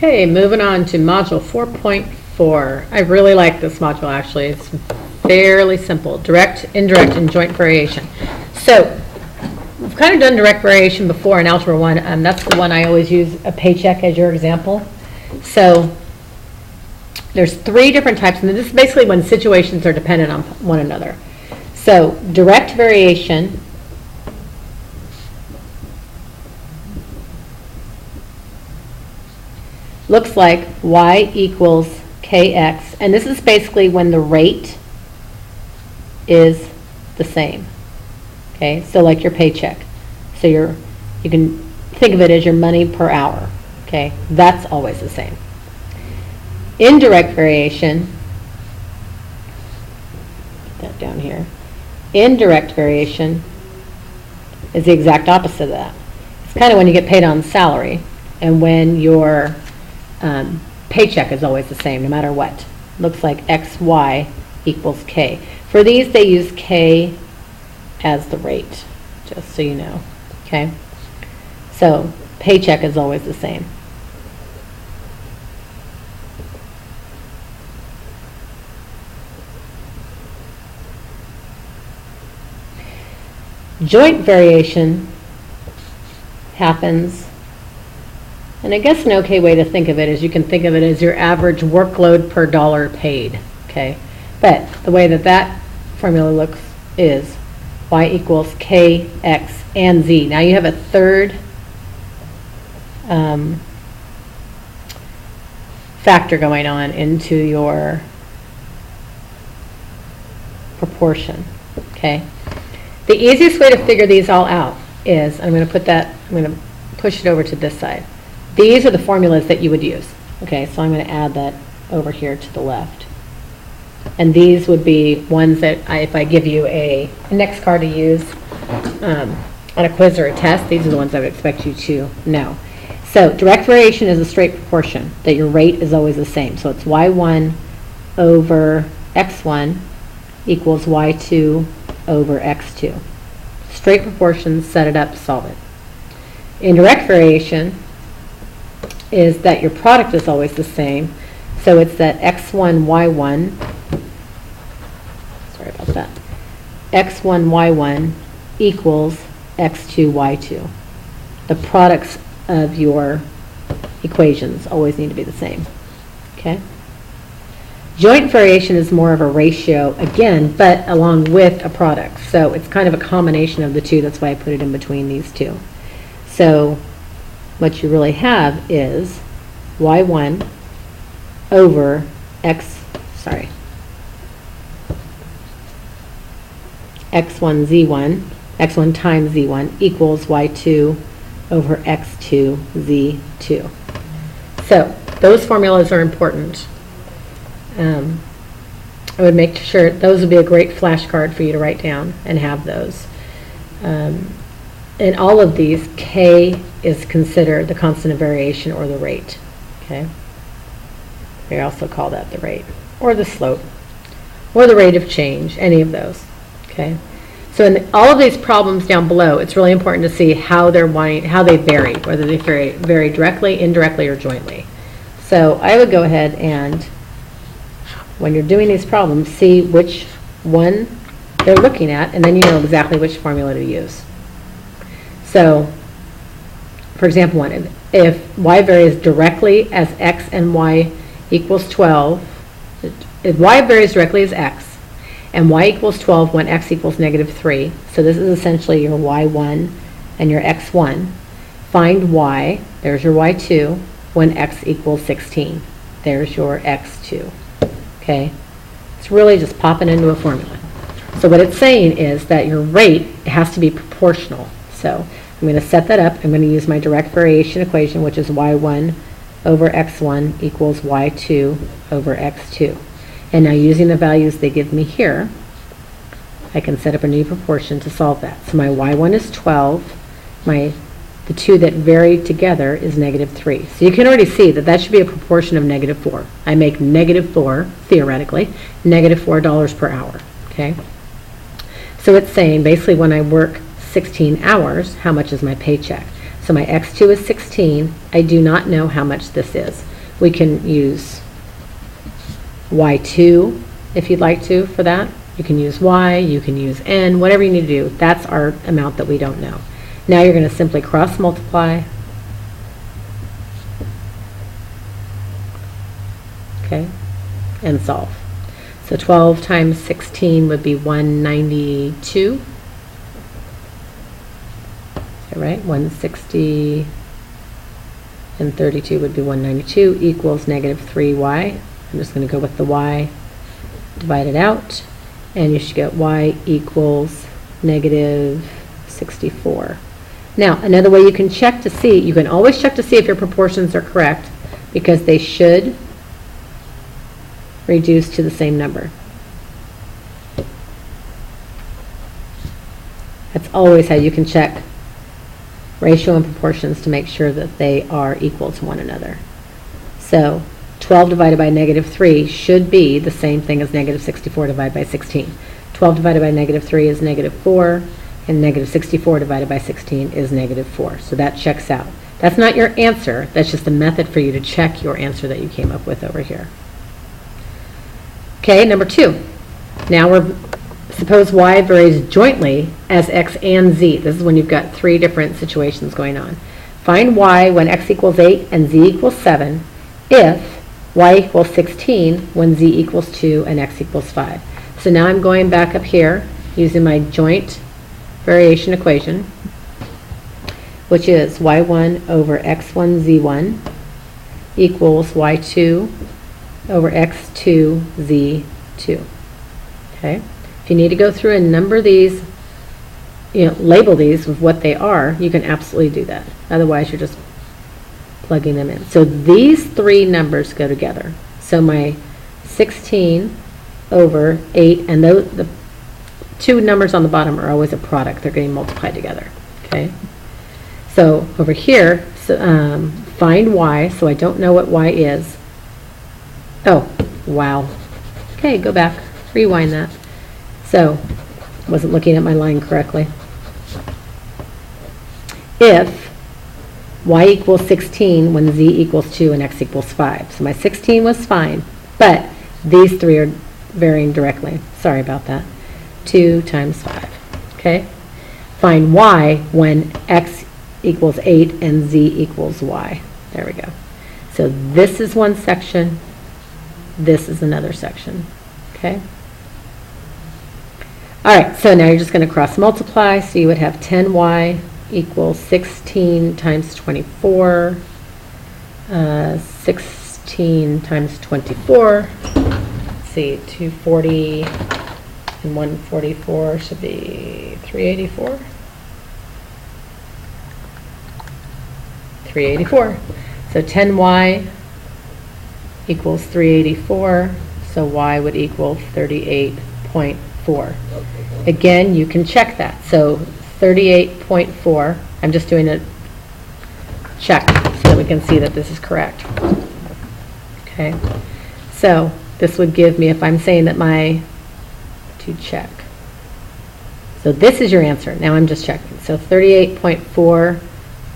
Okay, moving on to module 4.4. I really like this module, actually. It's fairly simple. Direct, indirect, and joint variation. So we've kind of done direct variation before in Algebra 1. That's the one I always use a paycheck as your example. So there's three different types, and this is basically when situations are dependent on one another. So direct variation looks like y equals kx, and this is basically when the rate is the same. Okay, so like your paycheck. So you can think of it as your money per hour. Okay, that's always the same. Indirect variation, put that down here. Indirect variation is the exact opposite of that. It's kind of when you get paid on salary and when your paycheck is always the same no matter what. Looks like xy equals k. For these they use k as the rate, just so you know. Okay, so paycheck is always the same. Joint variation happens, and I guess an okay way to think of it is you can think of it as your average workload per dollar paid. Okay, but the way that formula looks is y equals k, x, and z. Now you have a third factor going on into your proportion. Okay. The easiest way to figure these all out is, I'm going to push it over to this side. These are the formulas that you would use. Okay, so I'm going to add that over here to the left. And these would be ones that if I give you a index card to use on a quiz or a test, these are the ones I would expect you to know. So direct variation is a straight proportion, that your rate is always the same. So it's y1 over x1 equals y2 over x2. Straight proportions, set it up, solve it. Indirect variation is that your product is always the same. So it's that x1, y1, sorry about that, x1, y1 equals x2, y2. The products of your equations always need to be the same. Okay? Joint variation is more of a ratio, again, but along with a product. So it's kind of a combination of the two. That's why I put it in between these two. So what you really have is y1 over x1 z1, x1 times z1 equals y2 over x2 z2. So those formulas are important. I would make sure those would be a great flashcard for you to write down and have those. In all of these, k is considered the constant of variation or the rate. Okay, they also call that the rate or the slope or the rate of change, any of those. Okay, so in all of these problems down below, it's really important to see how they vary, whether they vary directly, indirectly, or jointly. So I would go ahead and, when you're doing these problems, see which one they're looking at, and then you know exactly which formula to use. So, for example, one, if y varies directly as x and y equals 12, if y varies directly as x, and y equals 12 when x equals -3, so this is essentially your y1 and your x1, find y, there's your y2, when x equals 16. There's your x2. Okay, it's really just popping into a formula. So what it's saying is that your rate has to be proportional. So I'm going to set that up. I'm going to use my direct variation equation, which is y1 over x1 equals y2 over x2. And now using the values they give me here, I can set up a new proportion to solve that. So my y1 is 12. The two that vary together is -3. So you can already see that should be a proportion of -4. I make -4, theoretically, -$4 per hour. Okay? So it's saying basically when I work 16 hours, how much is my paycheck? So my x2 is 16. I do not know how much this is. We can use y2 if you'd like to for that. You can use y, you can use n, whatever you need to do. That's our amount that we don't know. Now you're going to simply cross multiply. Okay, and solve. So 12 times 16 would be 192. Is that right? 160 and 32 would be 192 equals negative 3y. I'm just going to go with the y, divide it out, and you should get y equals negative 64. Now, another way you can check to see, you can always check to see if your proportions are correct, because they should reduce to the same number. That's always how you can check ratio and proportions to make sure that they are equal to one another. So 12 divided by negative 3 should be the same thing as negative 64 divided by 16. 12 divided by negative 3 is negative 4, and negative 64 divided by 16 is negative 4. So that checks out. That's not your answer. That's just a method for you to check your answer that you came up with over here. Okay, number 2. Now suppose y varies jointly as x and z. This is when you've got 3 different situations going on. Find y when x equals 8 and z equals 7 if y equals 16 when z equals 2 and x equals 5. So now I'm going back up here using my joint variation equation, which is y1 over x1 z1 equals y2 over x2 z2. Okay? If you need to go through and number these, label these with what they are, you can absolutely do that. Otherwise, you're just plugging them in. So these 3 numbers go together. So my 16 over 8, and the 2 numbers on the bottom are always a product. They're getting multiplied together. Okay. So over here, find y. So I don't know what y is. Oh, wow. Okay, go back. Rewind that. So, wasn't looking at my line correctly. If y equals 16 when z equals 2 and x equals 5. So my 16 was fine, but these 3 are varying directly. Sorry about that. 2 times 5. Okay? Find y when x equals 8 and z equals y. There we go. So this is one section. This is another section. Okay? All right, so now you're just going to cross multiply. So you would have 10y equals 16 times 24. 16 times 24. Let's see, 240 and 144 should be 384. 384. So 10y equals 384. So y would equal 38.4. Again, you can check that. So 38.4, I'm just doing a check so that we can see that this is correct. Okay, so this would give me, if I'm saying that to check. So this is your answer. Now I'm just checking. So 38.4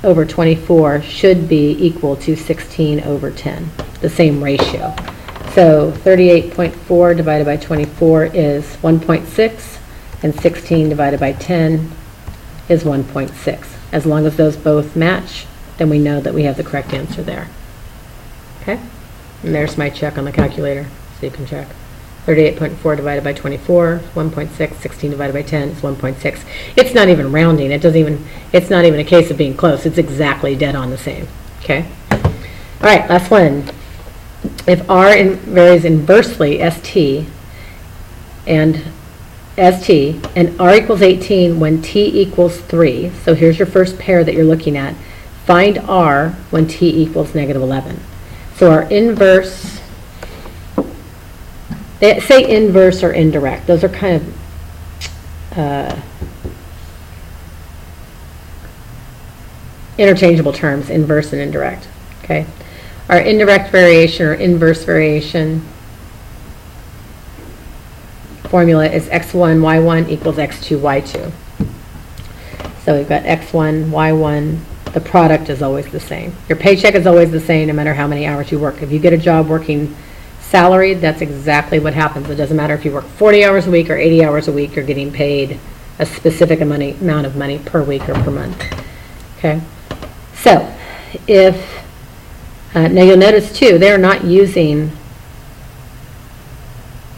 over 24 should be equal to 16 over 10, the same ratio. So 38.4 divided by 24 is 1.6, and 16 divided by 10 is 1.6. As long as those both match, then we know that we have the correct answer there. Okay? And there's my check on the calculator, so you can check. 38.4 divided by 24, 1.6, 16 divided by 10 is 1.6. It's not even rounding. It's not even a case of being close. It's exactly dead on the same. Okay? All right, last one. If R varies inversely, ST, and R equals 18 when T equals 3, so here's your first pair that you're looking at. Find R when T equals negative 11. So our inverse, they say inverse or indirect. Those are kind of interchangeable terms, inverse and indirect. Okay. Our indirect variation or inverse variation formula is x1, y1 equals x2, y2. So we've got x1, y1 the product is always the same. Your paycheck is always the same no matter how many hours you work. If you get a job working salaried, that's exactly what happens. It doesn't matter if you work 40 hours a week or 80 hours a week, you're getting paid a specific amount of money per week or per month. Okay? So, if, now you'll notice too, they're not using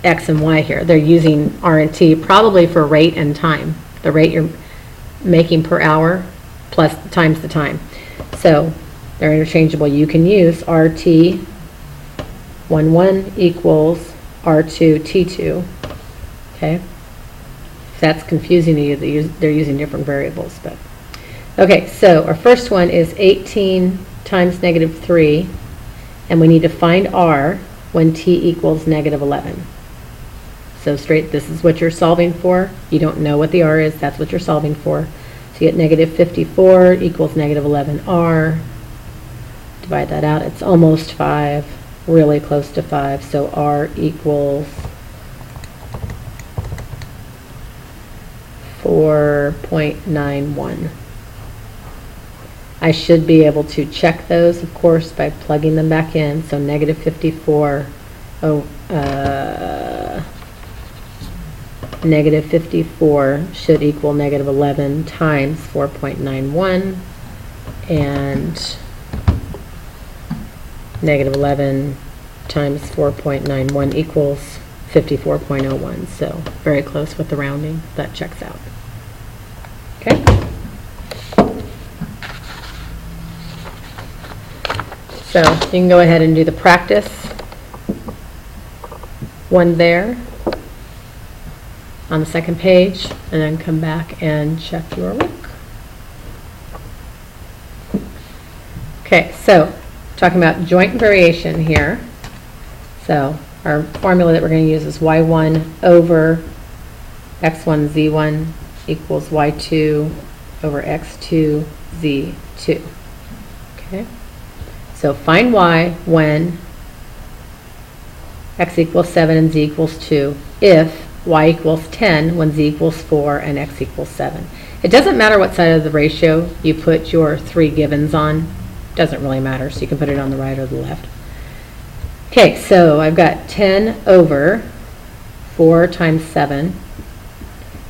X and Y here. They're using R&T probably for rate and time. The rate you're making per hour plus times the time. So they're interchangeable. You can use RT 11 equals R2 T2. Okay? If that's confusing to you, they're using different variables. But okay, so our first one is 18 times negative 3, and we need to find R when T equals negative 11. So straight, this is what you're solving for. You don't know what the R is, that's what you're solving for. So you get negative 54 equals negative 11R. Divide that out, it's almost 5, really close to 5. So R equals 4.91. I should be able to check those, of course, by plugging them back in. So negative 54, negative 54 should equal negative 11 times 4.91, and negative 11 times 4.91 equals 54.01. So very close with the rounding. That checks out. Okay. So you can go ahead and do the practice one there on the second page, and then come back and check your work. Okay, so talking about joint variation here. So our formula that we're going to use is y1 over x1 z1 equals y2 over x2 z2. Okay. So find y when x equals 7 and z equals 2 if y equals 10 when z equals 4 and x equals 7. It doesn't matter what side of the ratio you put your three givens on. Doesn't really matter, so you can put it on the right or the left. Okay, so I've got 10 over 4 times 7,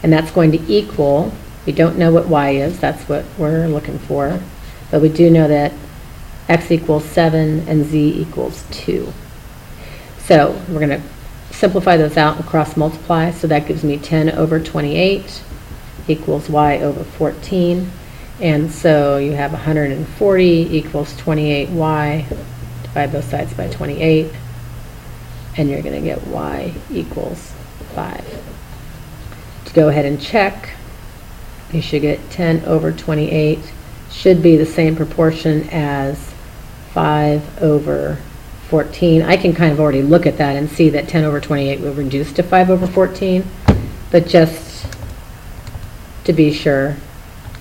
and that's going to equal, we don't know what y is, that's what we're looking for, but we do know that x equals 7 and z equals 2. So we're going to simplify those out and cross multiply, so that gives me 10 over 28 equals y over 14, and so you have 140 equals 28y, divide both sides by 28, and you're going to get y equals 5. To go ahead and check, you should get 10 over 28 should be the same proportion as 5 over 14. I can kind of already look at that and see that 10 over 28 will reduce to 5 over 14, but just to be sure,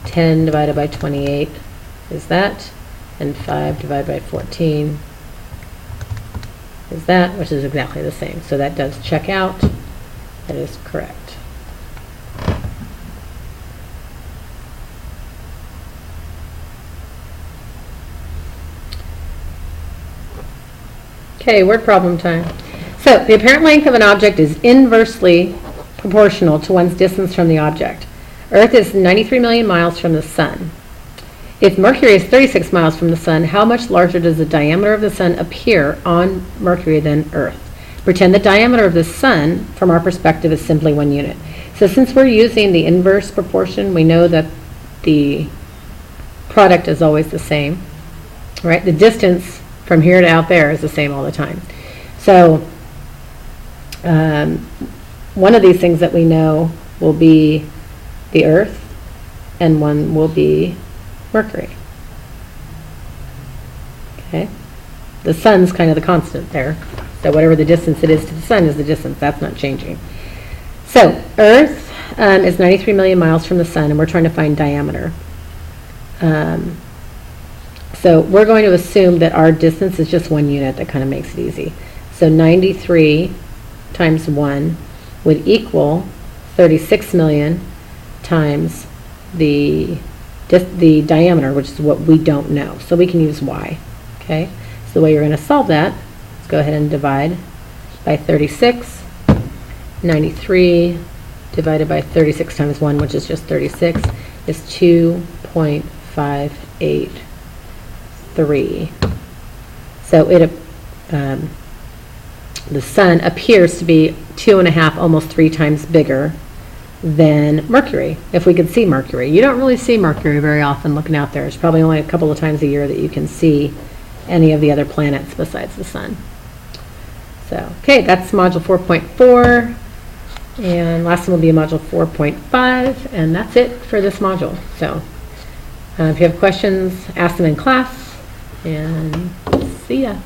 10 divided by 28 is that, and 5 divided by 14 is that, which is exactly the same. So that does check out. That is correct. Okay, word problem time. So the apparent length of an object is inversely proportional to one's distance from the object. Earth is 93 million miles from the sun. If Mercury is 36 miles from the sun, how much larger does the diameter of the sun appear on Mercury than Earth? Pretend the diameter of the sun, from our perspective, is simply 1 unit. So since we're using the inverse proportion, we know that the product is always the same, right? The distance from here to out there is the same all the time. So one of these things that we know will be the Earth, and one will be Mercury. Okay, the sun's kind of the constant there. So whatever the distance it is to the sun is the distance. That's not changing. So Earth is 93 million miles from the sun, and we're trying to find diameter. So we're going to assume that our distance is just 1 unit. That kind of makes it easy. So 93 times 1 would equal 36 million times the the diameter, which is what we don't know. So we can use y, okay? So the way you're going to solve that, let's go ahead and divide by 36. 93 divided by 36 times 1, which is just 36, is 2.583. So the sun appears to be 2.5, almost 3 times bigger than Mercury, if we could see Mercury. You don't really see Mercury very often looking out there. It's probably only a couple of times a year that you can see any of the other planets besides the sun. So, okay, that's module 4.4, and last one will be module 4.5, and that's it for this module. So, if you have questions, ask them in class, and see ya.